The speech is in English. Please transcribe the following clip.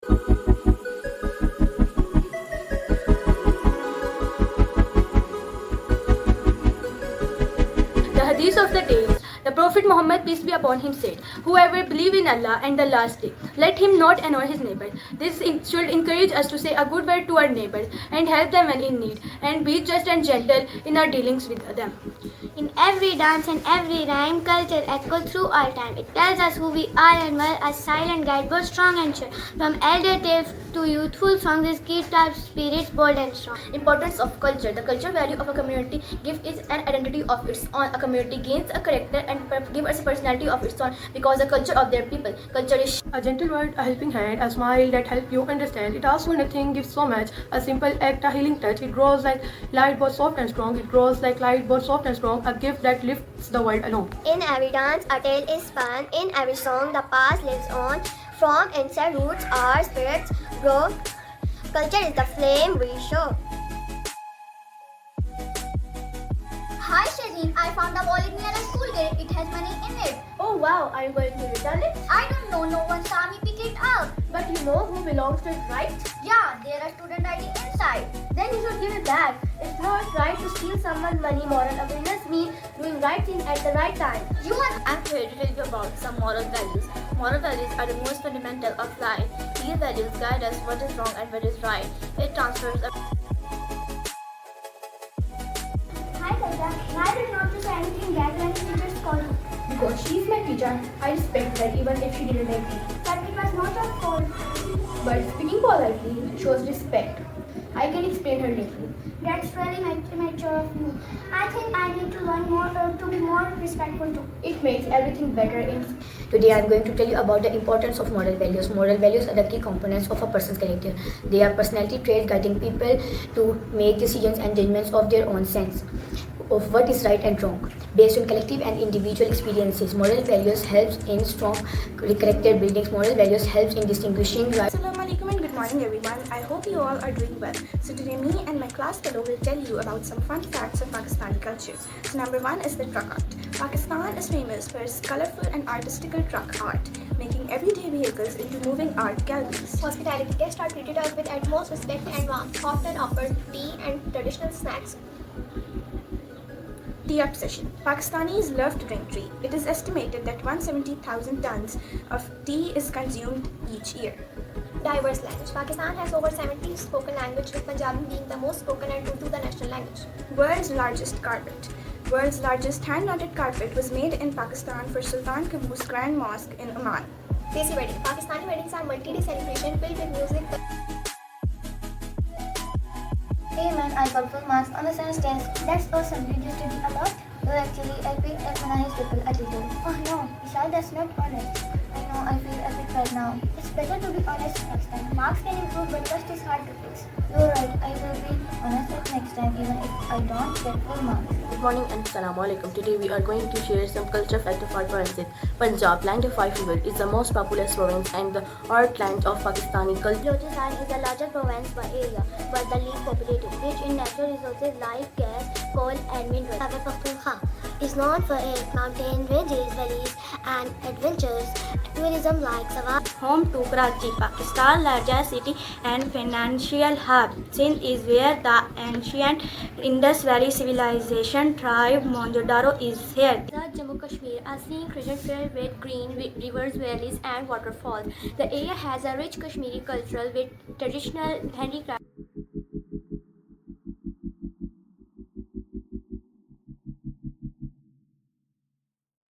The hadith of the day. The Prophet Muhammad, peace be upon him, said, "Whoever believes in Allah and the last day, let him not annoy his neighbor." This should encourage us to say a good word to our neighbors and help them when in need, and be just and gentle in our dealings with them. In every dance and every rhyme, culture echoes through all time. It tells us who we are and while a silent guide, both strong and sure. From elder tales to youthful songs, it keeps our spirits bold and strong. Importance of culture. The cultural value of a community gives it an identity of its own. A community gains a character and gives us a personality of its own because the culture of their people. Culture is a gentle word, a helping hand, a smile that helps you understand. It asks for nothing, gives so much. A simple act, a healing touch. It grows like light, both soft and strong. It grows like light, both soft and strong. A gift that lifts the world alone. In every dance, a tale is spun. In every song, the past lives on. From inside roots, our spirits grow. Culture is the flame we show. Hi Shazeen, I found a wallet near a school gate. It has money in it. Oh wow, are you going to return it? I don't know, no one saw me pick it up. But you know who belongs to it, right? Yeah, there are student ID inside. Then you should give it back. It's not right to steal someone's money. Moral awareness means doing right thing at the right time. I'm here to tell you about some moral values. Moral values are the most fundamental of life. These values guide us what is wrong and what is right. It transfers Hi Kaja, why did not you say anything bad when the teachers called you? Because she's my teacher, I respect her even if she didn't agree. But it was not your fault. But speaking politely shows respect. I can explain her later. That's very mature of you. I think I need to learn more to be more respectful too. It makes everything better. Today I am going to tell you about the importance of moral values. Moral values are the key components of a person's character. They are personality traits guiding people to make decisions and judgments of their own sense of what is right and wrong. Based on collective and individual experiences, moral values helps in strong character building. Moral values helps in distinguishing right. Assalamualaikum and good morning everyone. I hope you all are doing well. So today me and my class fellow will tell you about some fun facts of Pakistani culture. So number one is the truck art. Pakistan is famous for its colorful and artistical truck art, making everyday vehicles into moving art galleries. Hospitality guests are treated us with utmost respect and warmth, often offered tea and traditional snacks. Tea obsession. Pakistanis love to drink tea. It is estimated that 170,000 tons of tea is consumed each year. Diverse language. Pakistan has over 70 spoken languages, with Punjabi being the most spoken and Urdu the national language. World's largest carpet. World's largest hand-knotted carpet was made in Pakistan for Sultan Qaboos Grand Mosque in Oman. Desi wedding. Pakistani weddings are multi-day celebration filled with music. Hey man, I got full marks on the science test. That's awesome. Did you study a lot? Well, actually, I picked F1 triple a little. Oh no, Ishal, that's not honest. I know, I feel epic right now. It's better to be honest next time. Marks can improve, but trust is hard to fix. You're right, I will be honest next time, even if I don't get full marks. Good morning and Assalamualaikum. Today we are going to share some culture fact of our provinces. Punjab, land of five rivers, is the most populous province and the heartland of Pakistani culture. Balochistan is the largest province by area, but the least populated, rich in natural resources like gas, coal, and minerals. Khyber Pakhtunkhwa is known for its mountain ranges, valleys, and adventures. Tourism like Sawar. Home to Karachi, Pakistan's largest city and financial hub. Sindh is where the ancient Indus Valley civilization thrived. Mohenjo-daro is here. Jammu Kashmir, a scenic region filled with green rivers, valleys, and waterfalls. The area has a rich Kashmiri culture with traditional handicraft.